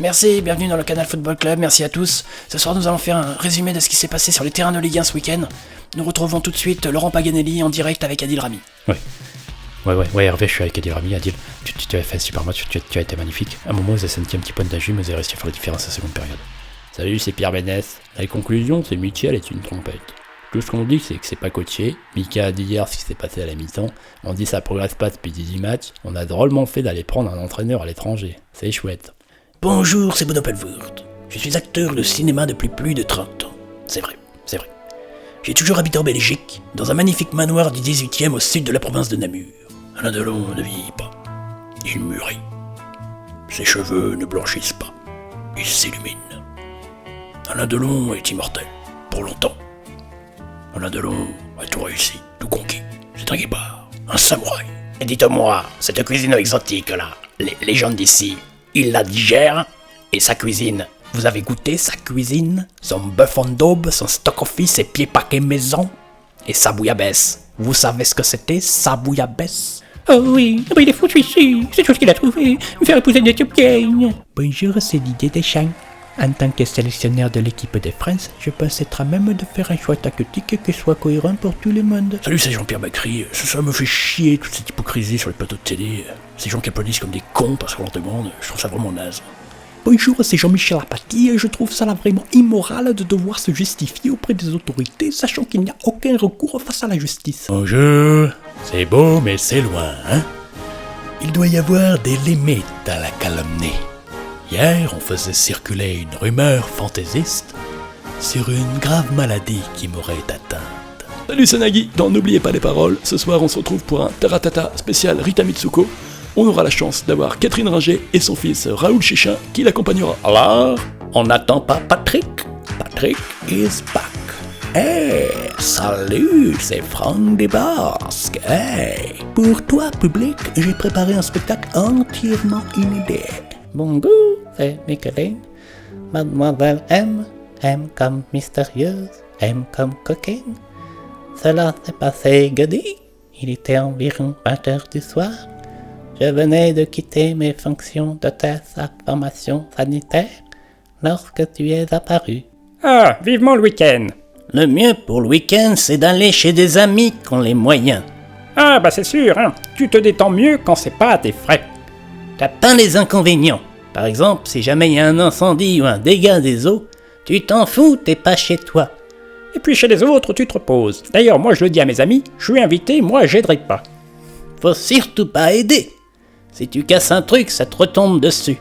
Merci, bienvenue dans le Canal Football Club, merci à tous. Ce soir nous allons faire un résumé de ce qui s'est passé sur les terrains de Ligue 1 ce week-end. Nous retrouvons tout de suite Laurent Paganelli en direct avec Adil Rami. Ouais, Hervé, je suis avec Adil Rami. Adil, tu as fait un super match, tu as été magnifique. À un moment, vous avez senti un petit point d'injure, mais vous avez réussi à faire la différence à la seconde période. Salut, c'est Pierre Bénès. La conclusion, c'est Michel est une trompette. Tout ce qu'on dit, c'est que c'est pas coaché. Mika a dit hier ce qui s'est passé à la mi-temps. On dit ça progresse pas depuis 18 matchs. On a drôlement fait d'aller prendre un entraîneur à l'étranger. C'est chouette. Bonjour, c'est Bono Pelvoort. Je suis acteur de cinéma depuis plus de 30 ans. C'est vrai. J'ai toujours habité en Belgique, dans un magnifique manoir du 18e au sud de la province de Namur. Alain Delon ne vieillit pas. Il mûrit. Ses cheveux ne blanchissent pas. Il s'illumine. Alain Delon est immortel. Pour longtemps. Alain Delon a tout réussi, tout conquis. C'est un guépard, un samouraï. Et dites-moi, cette cuisine exotique là, les gens d'ici, ils la digèrent? Et sa cuisine, vous avez goûté sa cuisine? Son bœuf en daube, son stock office, ses pieds paquets maison? Et sa bouillabaisse, vous savez ce que c'était, sa bouillabaisse? Oh oui, il est foutu ici, c'est tout ce qu'il a trouvé, me faire épouser une Éthiopienne. Bonjour, c'est Didier Deschamps. En tant que sélectionneur de l'équipe de France, je pense être à même de faire un choix tactique qui soit cohérent pour tout le monde. Salut, c'est Jean-Pierre Bacry. Ça me fait chier toute cette hypocrisie sur les plateaux de télé. Ces gens qui applaudissent comme des cons parce qu'on leur demande, je trouve ça vraiment naze. Bonjour, c'est Jean-Michel Apathy et je trouve ça là vraiment immoral de devoir se justifier auprès des autorités, sachant qu'il n'y a aucun recours face à la justice. Bonjour, c'est beau mais c'est loin, hein? Il doit y avoir des limites à la calomnie. Hier, on faisait circuler une rumeur fantaisiste sur une grave maladie qui m'aurait atteinte. Salut, c'est Nagui, n'oubliez pas les paroles. Ce soir, on se retrouve pour un Taratata spécial Rita Mitsuko. On aura la chance d'avoir Catherine Ringer et son fils Raoul Chichin qui l'accompagnera. Alors, on n'attend pas Patrick. Patrick is back. Hey, salut, c'est Franck Desbasques. Hey. Pour toi, public, j'ai préparé un spectacle entièrement inédit. Bonjour, c'est Micheline. Mademoiselle M comme mystérieuse, M comme coquine. Cela s'est passé jeudi. Il était environ 20h du soir. Je venais de quitter mes fonctions d'hôtesse à formation sanitaire lorsque tu es apparu. Ah, vivement le week-end. Le mieux pour le week-end, c'est d'aller chez des amis qui ont les moyens. Ah, bah c'est sûr, hein. Tu te détends mieux quand c'est pas à tes frais. T'as pas les inconvénients. Par exemple, si jamais il y a un incendie ou un dégât des eaux, tu t'en fous, t'es pas chez toi. Et puis chez les autres, tu te reposes. D'ailleurs, moi je le dis à mes amis, je suis invité, moi j'aiderai pas. Faut surtout pas aider. Si tu casses un truc, ça te retombe dessus.